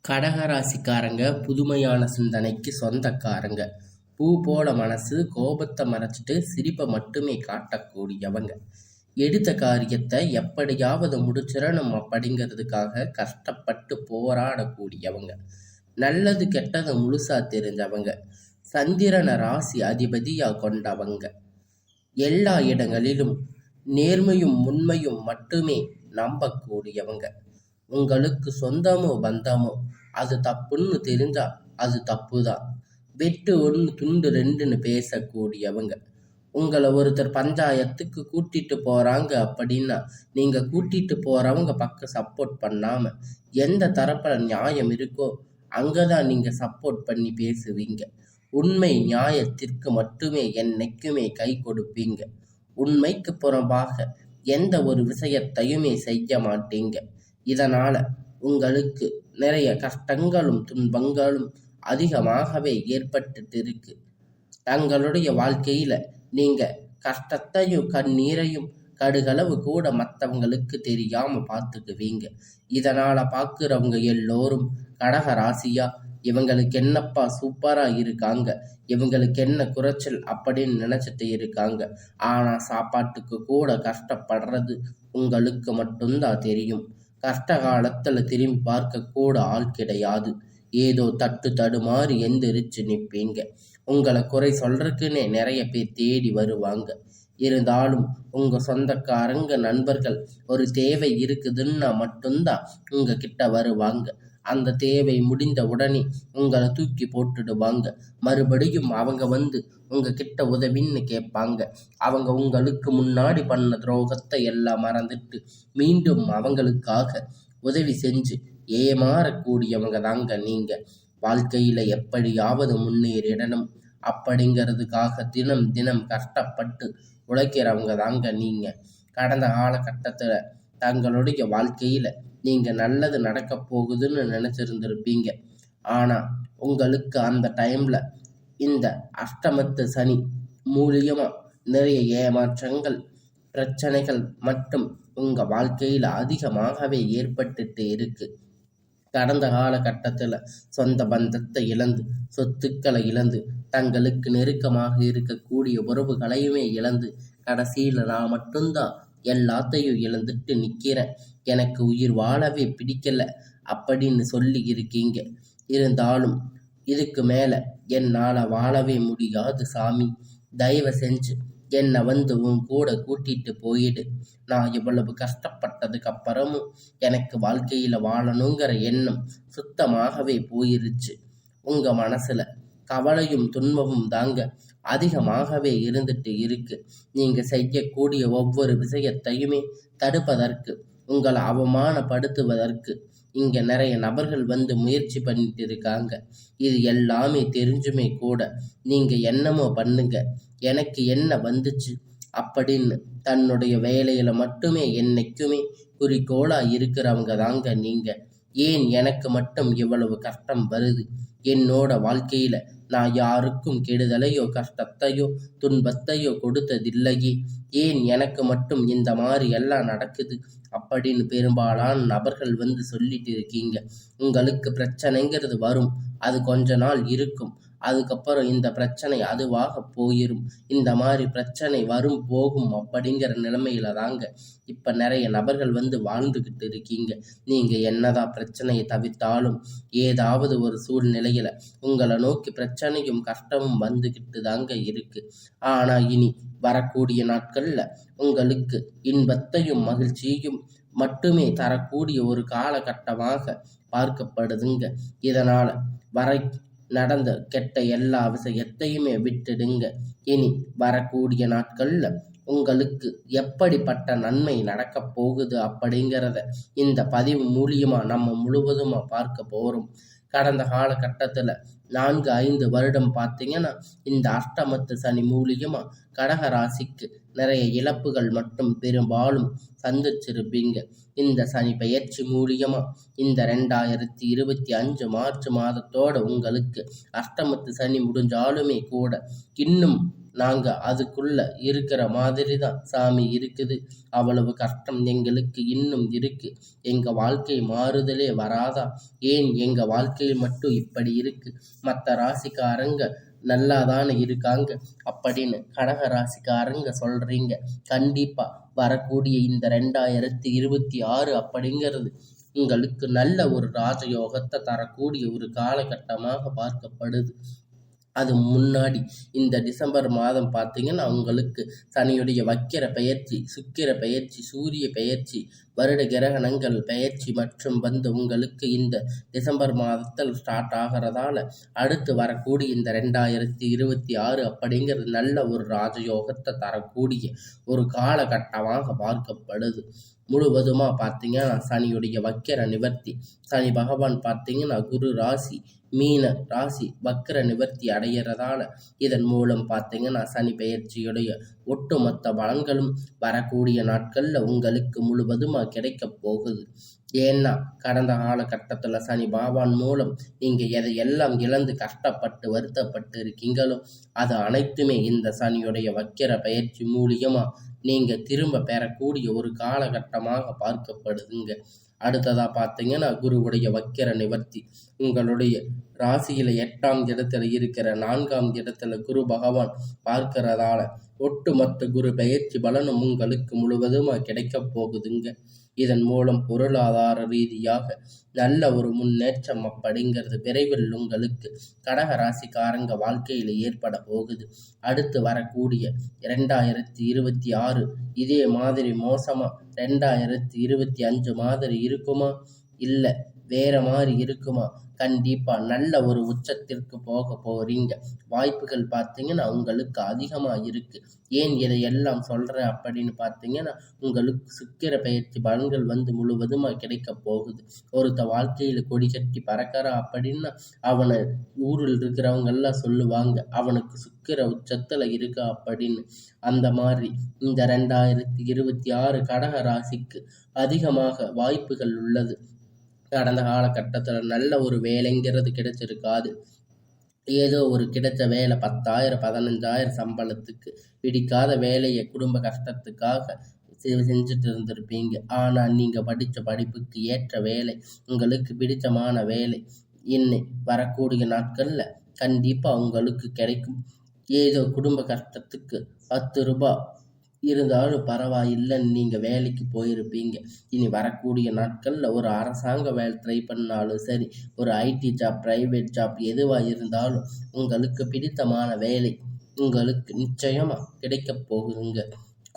கடகராசிக்காரங்க புதுமையான சிந்தனைக்கு சொந்தக்காரங்க. பூ போல மனசு, கோபத்தை மறைச்சிட்டு சிரிப்பை மட்டுமே காட்டக்கூடியவங்க. எடுத்த காரியத்தை எப்படியாவது முடிச்சிடணும் அப்படிங்கிறதுக்காக கஷ்டப்பட்டு போராடக்கூடியவங்க. நல்லது கெட்டதை முழுசா தெரிஞ்சவங்க. சந்திரனை ராசி அதிபதியா கொண்டவங்க. எல்லா இடங்களிலும் நேர்மையும் உண்மையும் மட்டுமே நம்பக்கூடியவங்க. உங்களுக்கு சொந்தமோ பந்தமோ அது தப்புன்னு தெரிஞ்சா அது தப்பு தான். வெட்டு ஒன்று துண்டு ரெண்டுன்னு பேசக்கூடியவங்க. உங்களை ஒருத்தர் பஞ்சாயத்துக்கு கூட்டிட்டு போறாங்க அப்படின்னா நீங்க கூட்டிட்டு போறவங்க பக்கம் சப்போர்ட் பண்ணாம எந்த தரப்புல நியாயம் இருக்கோ அங்கதான் நீங்க சப்போர்ட் பண்ணி பேசுவீங்க. உண்மை நியாயத்திற்கு மட்டுமே என்னைக்குமே கை கொடுப்பீங்க. உண்மைக்கு புறம்பாக எந்த ஒரு விஷயத்தையுமே செய்ய மாட்டீங்க. இதனால உங்களுக்கு நிறைய கஷ்டங்களும் துன்பங்களும் அதிகமாகவே ஏற்பட்டுட்டு இருக்கு. தங்களுடைய வாழ்க்கையில நீங்க கஷ்டத்தையும் கண்ணீரையும் கடுகளவு கூட மற்றவங்களுக்கு தெரியாம பார்த்துக்குவீங்க. இதனால பார்க்குறவங்க எல்லோரும் கடக ராசியா இவங்களுக்கு என்னப்பா சூப்பரா இருக்காங்க, இவங்களுக்கு என்ன குறைச்சல் அப்படின்னு நினைச்சிட்டு இருக்காங்க. ஆனா சாப்பாட்டுக்கு கூட கஷ்டப்படுறது உங்களுக்கு மட்டும்தான் தெரியும். கஷ்ட காலத்துல திரும்பி பார்க்க கூட ஆள் கிடையாது. ஏதோ தட்டு தடுமாறி எந்திரிச்சு நிற்பீங்க. உங்களை குறை சொல்றதுக்குன்னே நிறைய பேர் தேடி வருவாங்க. இருந்தாலும் உங்க சொந்தக்காரங்க நண்பர்கள் ஒரு தேவை இருக்குதுன்னா மட்டும்தான் உங்க கிட்ட வருவாங்க. அந்த தேவை முடிந்த உடனே உங்களை தூக்கி போட்டுடுவாங்க. மறுபடியும் அவங்க வந்து உங்க கிட்ட உதவின்னு கேட்பாங்க. அவங்க உங்களுக்கு முன்னாடி பண்ண துரோகத்தை எல்லாம் மறந்துட்டு மீண்டும் அவங்களுக்காக உதவி செஞ்சு ஏமாறக்கூடியவங்க தாங்க நீங்க. வாழ்க்கையில எப்படியாவது முன்னேறிடணும் அப்படிங்கிறதுக்காக தினம் தினம் கஷ்டப்பட்டு உழைக்கிறவங்க தாங்க நீங்க. கடந்த காலகட்டத்துல தங்களுடைய வாழ்க்கையில நீங்க நல்லது நடக்க போகுதுன்னு நினைச்சிருந்திருப்பீங்க. ஆனா உங்களுக்கு அந்த டைம்ல இந்த அஷ்டமத்து சனி மூலியமா நிறைய ஏமாற்றங்கள், பிரச்சனைகள் மட்டும் உங்க வாழ்க்கையில அதிகமாகவே ஏற்பட்டுட்டு இருக்கு. கடந்த காலகட்டத்துல சொந்த பந்தத்தை இழந்து, சொத்துக்களை இழந்து, தங்களுக்கு நெருக்கமாக இருக்கக்கூடிய உறவுகளையுமே இழந்து, கடைசியில நான் மட்டும்தான் எல்லாத்தையும் இழந்துட்டு நிக்கிறேன், எனக்கு உயிர் வாழவே பிடிக்கல அப்படின்னு சொல்லி இருக்கீங்க. இருந்தாலும் இதுக்கு மேல என்னால வாழவே முடியாது சாமி, தயவு செஞ்சு என்னை வந்து உன் கூட கூட்டிட்டு போயிடு. நான் இவ்வளவு கஷ்டப்பட்டதுக்கு அப்புறமும் எனக்கு வாழ்க்கையில வாழணுங்கிற எண்ணம் சுத்தமாகவே போயிருச்சு. உங்க மனசுல கவலையும் துன்பமும் தாங்க அதிகமாகவே இருந்துட்டு இருக்கு. நீங்க செய்யக்கூடிய ஒவ்வொரு விஷயத்தையுமே தடுப்பதற்கு, உங்களை அவமானப்படுத்துவதற்கு இங்க நிறைய நபர்கள் வந்து முயற்சி பண்ணிட்டு இருக்காங்க. இது எல்லாமே தெரிஞ்சுமே கூட நீங்க என்னமோ பண்ணுங்க, எனக்கு என்ன வந்துச்சு அப்படின்னு தன்னுடைய வேலையில மட்டுமே என்னைக்குமே குறிக்கோளா இருக்கிறவங்க தாங்க நீங்க. ஏன் எனக்கு மட்டும் இவ்வளவு கஷ்டம் வருது, என்னோட வாழ்க்கையில நான் யாருக்கும் கெடுதலையோ கஷ்டத்தையோ துன்பத்தையோ கொடுத்ததில்லையே, ஏன் எனக்கு மட்டும் இந்த மாதிரி எல்லாம் நடக்குது அப்படின்னு பெரும்பாலான நபர்கள் வந்து சொல்லிட்டு இருக்கீங்க. உங்களுக்கு பிரச்சனைங்கிறது வரும், அது கொஞ்ச நாள் இருக்கும், அதுக்கப்புறம் இந்த பிரச்சனை அதுவாக போயிரும். இந்த மாதிரி பிரச்சனை வரும் போகும் அப்படிங்கிற நிலைமையில தாங்க இப்ப நிறைய நபர்கள் வந்து வாழ்ந்துகிட்டு இருக்கீங்க. நீங்க என்னதான் பிரச்சனையை தவிர்த்தாலும் ஏதாவது ஒரு சூழ்நிலையில உங்களை நோக்கி பிரச்சனையும் கஷ்டமும் வந்துகிட்டு தாங்க இருக்கு. ஆனா இனி வரக்கூடிய நாட்கள்ல உங்களுக்கு இன்பத்தையும் மகிழ்ச்சியையும் மட்டுமே தரக்கூடிய ஒரு காலகட்டமாக பார்க்கப்படுதுங்க. இதனால வரை நடந்த கெட்ட எல்லா விஷயத்தையுமே விட்டுடுங்க. இனி வரக்கூடிய நாட்கள்ல உங்களுக்கு எப்படிப்பட்ட நன்மை நடக்க போகுது அப்படிங்கிறத இந்த பதிவு மூலியமா நம்ம முழுவதுமா பார்க்க போறோம். கடந்த காலகட்டத்துல 4-5 வருடம் பார்த்தீங்கன்னா இந்த அஷ்டமத்து சனி மூலியமா கடக ராசிக்கு நிறைய இழப்புகள் மட்டும் பெரும்பாலும் சந்திச்சிருப்பீங்க. இந்த சனி பெயர்ச்சி மூலியமா இந்த 2025 மார்ச் மாதத்தோட உங்களுக்கு அஷ்டமத்து சனி முடிஞ்சாலுமே கூட இன்னும் நாங்க அதுக்குள்ள இருக்கிற மாதிரி தான் சாமி இருக்குது. அவ்வளவு கஷ்டம் எங்களுக்கு இன்னும் இருக்கு. எங்க வாழ்க்கை மாறுதலே வராதா? ஏன் எங்க வாழ்க்கையில் மட்டும் இப்படி இருக்கு? மற்ற ராசிக்காரங்க நல்லாதானே இருக்காங்க அப்படின்னு கடக ராசிக்காரங்க சொல்றீங்க. கண்டிப்பா வரக்கூடிய இந்த 2026 அப்படிங்கிறது உங்களுக்கு நல்ல ஒரு ராஜயோகத்தை தரக்கூடிய ஒரு காலகட்டமாக பார்க்கப்படுது. அது முன்னாடி இந்த டிசம்பர் மாதம் பார்த்தீங்கன்னா உங்களுக்கு சனியுடைய வக்கிர பெயர்ச்சி, சுக்கிர பெயர்ச்சி, சூரிய பெயர்ச்சி, வருட கிரகணங்கள் பெயர்ச்சி மற்றும் உங்களுக்கு இந்த டிசம்பர் மாதத்தில் ஸ்டார்ட் ஆகிறதால அடுத்து வரக்கூடிய இந்த 2026 அப்படிங்கிறது நல்ல ஒரு ராஜயோகத்தை தரக்கூடிய ஒரு காலகட்டமாக பார்க்கப்படுது. முழுவதுமாக பார்த்தீங்கன்னா சனியுடைய வக்கிர நிவர்த்தி. சனி பகவான் பார்த்தீங்கன்னா குரு ராசி மீன ராசி வக்கிர நிவர்த்தி அடைகிறதால இதன் மூலம் பார்த்தீங்கன்னா சனி பெயர்ச்சியுடைய ஒட்டுமொத்த பலன்களும் வரக்கூடிய நாட்களில் உங்களுக்கு முழுவதுமாக கிடைக்க போகுது. ஏன்னா கடந்த காலகட்டத்தில் சனி பகவான் மூலம் நீங்கள் எதையெல்லாம் இழந்து கஷ்டப்பட்டு வருத்தப்பட்டு இருக்கீங்களோ அது அனைத்துமே இந்த சனியுடைய வக்கிர பயிற்சி மூலியமாக நீங்கள் திரும்ப பெறக்கூடிய ஒரு காலகட்டமாக பார்க்கப்படுதுங்க. அடுத்ததாக பார்த்தீங்கன்னா குருவுடைய வக்கிர நிவர்த்தி. உங்களுடைய ராசியில் 8ஆம் இடத்துல இருக்கிற 4ஆம் இடத்துல குரு பகவான் பார்க்கிறதால ஒட்டுமொத்த குரு பெயர்ச்சி பலனும் உங்களுக்கு முழுவதுமாக கிடைக்க போகுதுங்க. இதன் மூலம் பொருளாதார ரீதியாக நல்ல ஒரு முன்னேற்றம் அப்படிங்கிறது விரைவில் உங்களுக்கு கடக ராசிக்காரங்க வாழ்க்கையில் ஏற்பட போகுது. அடுத்து வரக்கூடிய 2026 இதே மாதிரி மோசமா 2025 மாதிரி இருக்குமா? இல்லை வேற மாதிரி இருக்குமா? கண்டிப்பா நல்ல ஒரு உச்சத்திற்கு போக போறீங்க. வாய்ப்புகள் பார்த்தீங்கன்னா உங்களுக்கு அதிகமாக இருக்கு. ஏன் இதையெல்லாம் சொல்றேன் அப்படின்னு பார்த்தீங்கன்னா உங்களுக்கு சுக்கிர பயிற்சி பலன்கள் முழுவதுமாக கிடைக்க போகுது. ஒருத்த வாழ்க்கையில் கொடி கட்டி பறக்கிறா அப்படின்னா அவனை ஊரில் இருக்கிறவங்க எல்லாம் சொல்லுவாங்க அவனுக்கு சுக்கிர உச்சத்துல இருக்கா அப்படின்னு. அந்த மாதிரி இந்த 2026 கடக ராசிக்கு அதிகமாக வாய்ப்புகள் உள்ளது. கடந்த காலகட்டத்தில் நல்ல ஒரு வேலைங்கிறது கிடைச்சிருக்காது. ஏதோ ஒரு கிடைச்ச வேலை 10,000 15,000 சம்பளத்துக்கு பிடிக்காத வேலையை குடும்ப கஷ்டத்துக்காக செஞ்சுட்டு இருந்திருப்பீங்க. ஆனால் நீங்கள் படித்த படிப்புக்கு ஏற்ற வேலை, உங்களுக்கு பிடித்தமான வேலை இன்னும் வரக்கூடிய நாட்களில் கண்டிப்பாக உங்களுக்கு கிடைக்கும். ஏதோ குடும்ப கஷ்டத்துக்கு 10 ரூபாய் இருந்தாலும் பரவாயில்லைன்னு நீங்கள் வேலைக்கு போயிருப்பீங்க. இனி வரக்கூடிய நாட்களில் ஒரு அரசாங்க வேலை ட்ரை பண்ணாலும் சரி, ஒரு ஐடி ஜாப், ப்ரைவேட் ஜாப் எதுவாக இருந்தாலும் உங்களுக்கு பிடித்தமான வேலை உங்களுக்கு நிச்சயமாக கிடைக்க போகுதுங்க.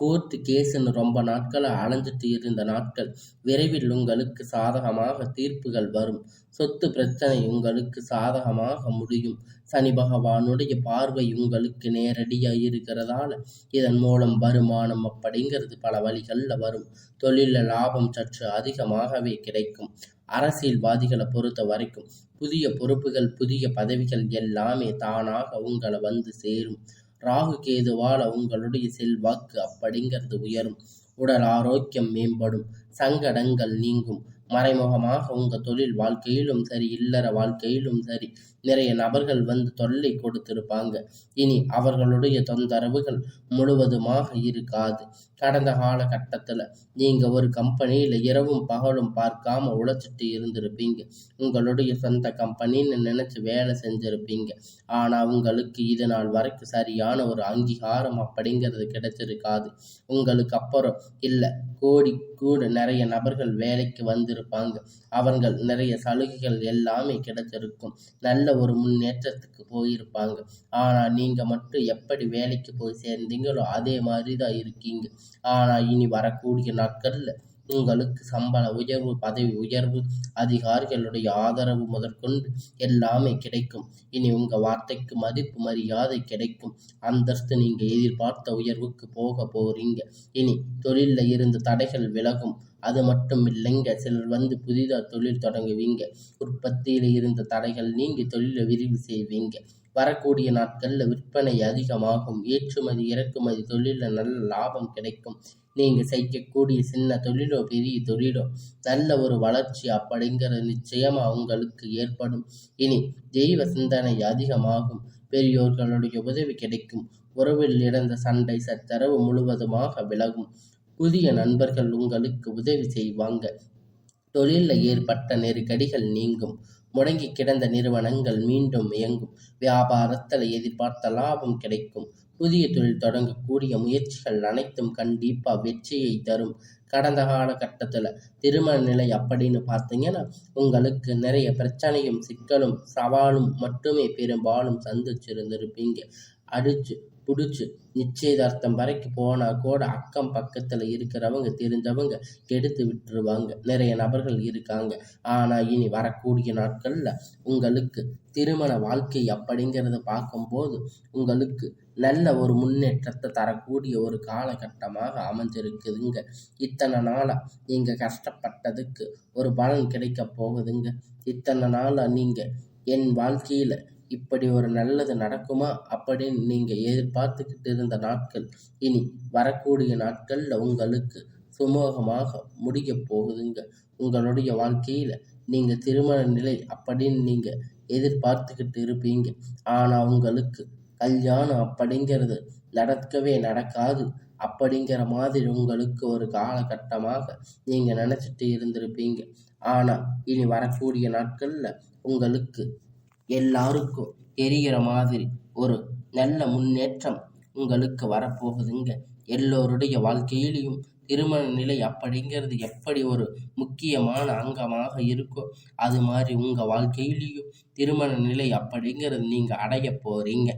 கோர்ட்டு கேஸுன்னு ரொம்ப நாட்களாக அலைஞ்சிட்டு இருந்த நாட்கள் விரைவில் உங்களுக்கு சாதகமாக தீர்ப்புகள் வரும். சொத்து பிரச்சனை உங்களுக்கு சாதகமாக முடியும். சனி பகவானுடைய பார்வை உங்களுக்கு நேரடியாக இருக்கிறதால இதன் மூலம் வருமானம் அப்படிங்கிறது பல வழிகளில் வரும். தொழிலில் லாபம் சற்று அதிகமாகவே கிடைக்கும். அரசியல்வாதிகளை பொறுத்த வரைக்கும் புதிய பொறுப்புகள், புதிய பதவிகள் எல்லாமே தானாக உங்களை சேரும். ராகு கேதுவால உங்களுடைய செல்வாக்கு அப்படிங்கிறது உயரும். உடல் ஆரோக்கியம் மேம்படும். சங்கடங்கள் நீங்கும். மறைமுகமாக உங்கள் தொழில் வாழ்க்கையிலும் சரி, இல்லற வாழ்க்கையிலும் சரி நிறைய நபர்கள் தொல்லை கொடுத்திருப்பாங்க. இனி அவர்களுடைய தொந்தரவுகள் முழுவதுமாக இருக்காது. கடந்த காலகட்டத்தில் நீங்கள் ஒரு கம்பெனியில் இரவும் பகலும் பார்க்காம உழைச்சிட்டு இருந்திருப்பீங்க. உங்களுடைய சொந்த கம்பெனின்னு நினச்சி வேலை செஞ்சுருப்பீங்க. ஆனால் உங்களுக்கு இது நாள் வரைக்கும் சரியான ஒரு அங்கீகாரம் அப்படிங்கிறது கிடைச்சிருக்காது. உங்களுக்கு அப்புறம் இல்லை கோடி கூட நிறைய நபர்கள் வேலைக்கு வந்திருப்பாங்க. அவர்கள் நிறைய சலுகைகள் எல்லாமே கிடைச்சிருக்கும். நல்ல ஒரு முன்னேற்றத்துக்கு போயிருப்பாங்க. ஆனால் நீங்கள் மட்டும் எப்படி வேலைக்கு போய் சேர்ந்தீங்களோ அதே மாதிரி தான் இருக்கீங்க. ஆனால் இனி வரக்கூடிய நாட்களில் உங்களுக்கு சம்பள உயர்வு, பதவி உயர்வு, அதிகாரிகளுடைய ஆதரவு முதற்கொண்டு எல்லாமே கிடைக்கும். இனி உங்கள் வார்த்தைக்கு மதிப்பு மரியாதை கிடைக்கும். அந்தஸ்து நீங்கள் எதிர்பார்த்த உயர்வுக்கு போக போறீங்க. இனி தொழிலில் இருந்து தடைகள் விலகும். அது மட்டும் இல்லைங்க, சிலர் வந்து புதிதாக தொழில் தொடங்குவீங்க. உற்பத்தியில் இருந்த தடைகள் நீங்கி தொழிலை விரிவு செய்வீங்க. வரக்கூடிய நாட்களில் விற்பனை அதிகமாகும். ஏற்றுமதி இறக்குமதி தொழிலில் நல்ல லாபம் கிடைக்கும். நீங்கள் செய்யக்கூடிய சின்ன தொழிலோ பெரிய தொழிலோ நல்ல ஒரு வளர்ச்சி அப்படிங்கிறது நிச்சயமாக உங்களுக்கு ஏற்படும். இனி தெய்வ சிந்தனை அதிகமாகும். பெரியோர்களுடைய உதவி கிடைக்கும். உறவில் இழந்த சண்டை சச்சரவு முழுவதுமாக விலகும். புதிய நண்பர்கள் உங்களுக்கு உதவி செய்வாங்க. தொழிலில் ஏற்பட்ட நெருக்கடிகள் நீங்கும். முடங்கி கிடந்த நிறுவனங்கள் மீண்டும் இயங்கும். வியாபாரத்தில் எதிர்பார்த்த லாபம் கிடைக்கும். புதிய தொழில் தொடங்கக்கூடிய முயற்சிகள் அனைத்தும் கண்டிப்பாக வெற்றியை தரும். கடந்த காலகட்டத்தில் திருமண நிலை அப்படின்னு பார்த்தீங்கன்னா உங்களுக்கு நிறைய பிரச்சனையும் சிக்கலும் சவாலும் மட்டுமே பெரும்பாலும் சந்திச்சிருந்திருப்பீங்க. அடிச்சு பிடிச்சி நிச்சயதார்த்தம் வரைக்கும் போனால் கூட அக்கம் பக்கத்தில் இருக்கிறவங்க தெரிஞ்சவங்க கெடுத்து விட்டுருவாங்க. நிறைய நபர்கள் இருக்காங்க. ஆனால் இனி வரக்கூடிய நாட்களில் உங்களுக்கு திருமண வாழ்க்கை அப்படிங்கிறத பார்க்கும்போது உங்களுக்கு நல்ல ஒரு முன்னேற்றத்தை தரக்கூடிய ஒரு காலகட்டமாக அமைஞ்சிருக்குதுங்க. இத்தனை நாளாக நீங்கள் கஷ்டப்பட்டதுக்கு ஒரு பலன் கிடைக்க போகுதுங்க. இத்தனை நாளாக நீங்கள் என் வாழ்க்கையில் இப்படி ஒரு நல்லது நடக்குமா அப்படின்னு நீங்கள் எதிர்பார்த்துக்கிட்டு இருந்த நாட்கள் இனி வரக்கூடிய நாட்களில் உங்களுக்கு சுமூகமாக முடிய போகுதுங்க. உங்களுடைய வாழ்க்கையில் நீங்கள் திருமண நிலை அப்படின்னு நீங்கள் எதிர்பார்த்துக்கிட்டு இருப்பீங்க. ஆனால் உங்களுக்கு கல்யாணம் அப்படிங்கிறது நடக்கவே நடக்காது அப்படிங்கிற மாதிரி உங்களுக்கு ஒரு காலகட்டமாக நீங்கள் நினச்சிட்டு இருந்திருப்பீங்க. ஆனால் இனி வரக்கூடிய நாட்களில் உங்களுக்கு எல்லாருக்கும் தெரிகிற மாதிரி ஒரு நல்ல முன்னேற்றம் உங்களுக்கு வரப்போகுதுங்க. எல்லோருடைய வாழ்க்கையிலையும் திருமண நிலை அப்படிங்கிறது எப்படி ஒரு முக்கியமான அங்கமாக இருக்கோ அது மாதிரி உங்கள் வாழ்க்கையிலையும் திருமண நிலை அப்படிங்கிறது நீங்கள் அடைய போகிறீங்க.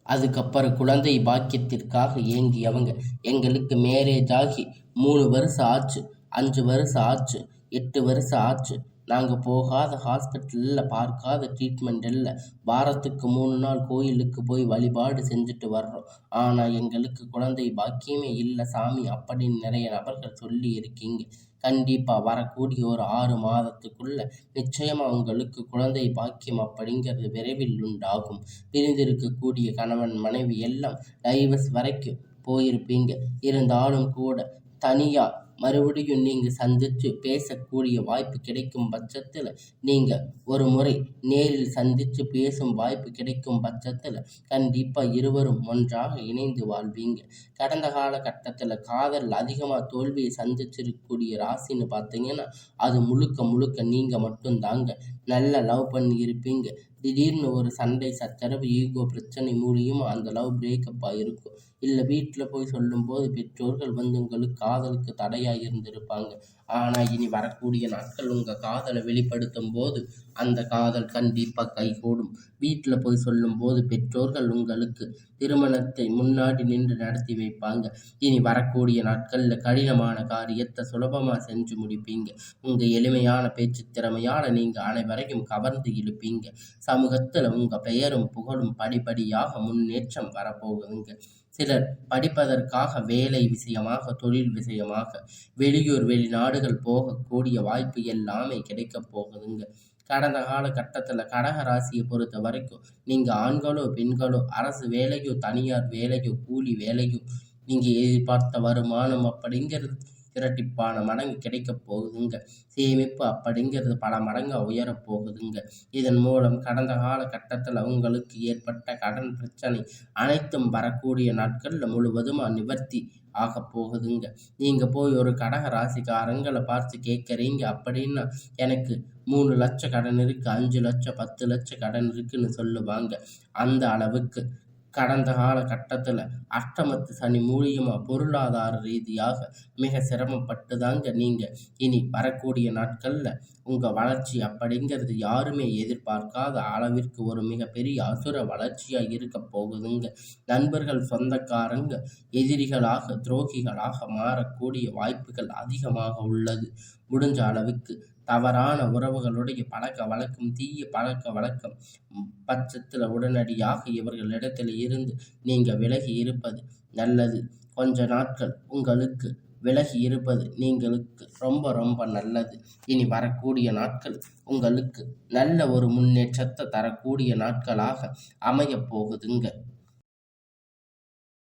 அதுக்கப்புறம் குழந்தை பாக்கியத்திற்காக ஏங்கியவங்க எங்களுக்கு மேரேஜ் ஆகி 3 வருஷம் ஆச்சு, 5 வருஷம் ஆச்சு, 8 வருஷம் ஆச்சு, நாங்கள் போகாத ஹாஸ்பிட்டலில் பார்க்காத ட்ரீட்மெண்ட் இல்லை, வாரத்துக்கு 3 நாள் கோயிலுக்கு போய் வழிபாடு செஞ்சுட்டு வர்றோம், ஆனால் எங்களுக்கு குழந்தை பாக்கியமே இல்லை சாமி அப்படின்னு நிறைய நபர்கள் சொல்லி இருக்கீங்க. கண்டிப்பாக வரக்கூடிய ஒரு 6 மாதத்துக்குள்ள நிச்சயமாக உங்களுக்கு குழந்தை பாக்கியம் அப்படிங்கிறது விரைவில் உண்டாகும். பிரிந்திருக்கக்கூடிய கணவன் மனைவி எல்லாம் டைவர்ஸ் வரைக்கும் போயிருப்பீங்க. இருந்தாலும் கூட தனியாக மறுபடியும் நீங்கள் சந்தித்து பேசக்கூடிய வாய்ப்பு கிடைக்கும் பட்சத்தில் நீங்கள் ஒரு முறை நேரில் சந்தித்து பேசும் வாய்ப்பு கிடைக்கும் பட்சத்தில் கண்டிப்பாக இருவரும் ஒன்றாக இணைந்து வாழ்வீங்க. கடந்த காலகட்டத்தில் காதல் அதிகமாக தோல்வியை சந்திச்சிருக்கக்கூடிய ராசின்னு பார்த்தீங்கன்னா அது முழுக்க முழுக்க நீங்கள் மட்டும்தாங்க. நல்ல லவ் பண்ணி இருப்பீங்க. திடீர்னு ஒரு சண்டை சச்சரவு ஈகோ பிரச்சனை மூலியமாக அந்த லவ் பிரேக்கப் ஆகிருக்கும். இல்லை வீட்டில் போய் சொல்லும்போது பெற்றோர்கள் வந்து உங்களுக்கு காதலுக்கு தடையாக இருந்திருப்பாங்க. ஆனால் இனி வரக்கூடிய நாட்கள் உங்கள் காதலை வெளிப்படுத்தும் போது அந்த காதல் கண்டிப்பாக கைகூடும். வீட்டில் போய் சொல்லும்போது பெற்றோர்கள் உங்களுக்கு திருமணத்தை முன்னாடி நின்று நடத்தி வைப்பாங்க. இனி வரக்கூடிய நாட்களில் கடினமான காரியத்தை சுலபமாக செஞ்சு முடிப்பீங்க. உங்கள் எளிமையான பேச்சு திறமையால் நீங்கள் அனைவரையும் கவர்ந்து இழுப்பீங்க. சமூகத்தில் உங்கள் பெயரும் புகழும் படிப்படியாக முன்னேற்றம் வரப்போகுதுங்க. சிலர் படிப்பதற்காக வேலை விஷயமாக தொழில் விஷயமாக வெளியூர் வெளிநாடுகள் போகக்கூடிய வாய்ப்பு எல்லாமே கிடைக்க போகுதுங்க. கடந்த காலகட்டத்தில் கடக ராசியை பொறுத்த வரைக்கும் நீங்கள் ஆண்களோ பெண்களோ அரசு வேலையோ தனியார் வேலையோ கூலி வேலையோ நீங்கள் எதிர்பார்த்த வருமானம் அப்படிங்கிறது இரட்டிப்பான மடங்கு கிடைக்க போகுதுங்க. சேமிப்பு அப்படிங்கிறது பல மடங்கு உயரப்போகுதுங்க. இதன் மூலம் கடந்த காலகட்டத்தில் உங்களுக்கு ஏற்பட்ட கடன் பிரச்சனை அனைத்தும் வரக்கூடிய நாட்களில் முழுவதுமாக நிவர்த்தி ஆக போகுதுங்க. நீங்கள் போய் ஒரு கடக ராசிக்காரங்களை பார்த்து கேட்குறீங்க அப்படின்னா எனக்கு 3 லட்சம் கடன் இருக்குது, 5 லட்சம் 10 லட்சம் கடன் இருக்குன்னு சொல்லுவாங்க. அந்த அளவுக்கு கடந்த காலகட்டத்தில் அஷ்டமத்து சனி மூலியமாக பொருளாதார ரீதியாக மிக சிரமப்பட்டு தாங்க நீங்கள் இனி வரக்கூடிய நாட்களில் உங்கள் வளர்ச்சி அப்படிங்கிறது யாருமே எதிர்பார்க்காத அளவிற்கு ஒரு மிகப்பெரிய அசுர வளர்ச்சியாக இருக்க போகுதுங்க. நண்பர்கள் சொந்தக்காரங்க எதிரிகளாக துரோகிகளாக மாறக்கூடிய வாய்ப்புகள் அதிகமாக உள்ளது. முடிஞ்ச அளவுக்கு தவறான உறவுகளுடைய பழக்க வழக்கம் தீய பழக்க வழக்கம் பட்சத்தில் உடனடியாக இவர்களிடத்தில் இருந்து நீங்கள் விலகி இருப்பது நல்லது. கொஞ்ச நாட்கள் உங்களுக்கு விலகி இருப்பது நீங்களுக்கு ரொம்ப ரொம்ப நல்லது. இனி வரக்கூடிய நாட்கள் உங்களுக்கு நல்ல ஒரு முன்னேற்றத்தை தரக்கூடிய நாட்களாக அமையப் போகுதுங்க.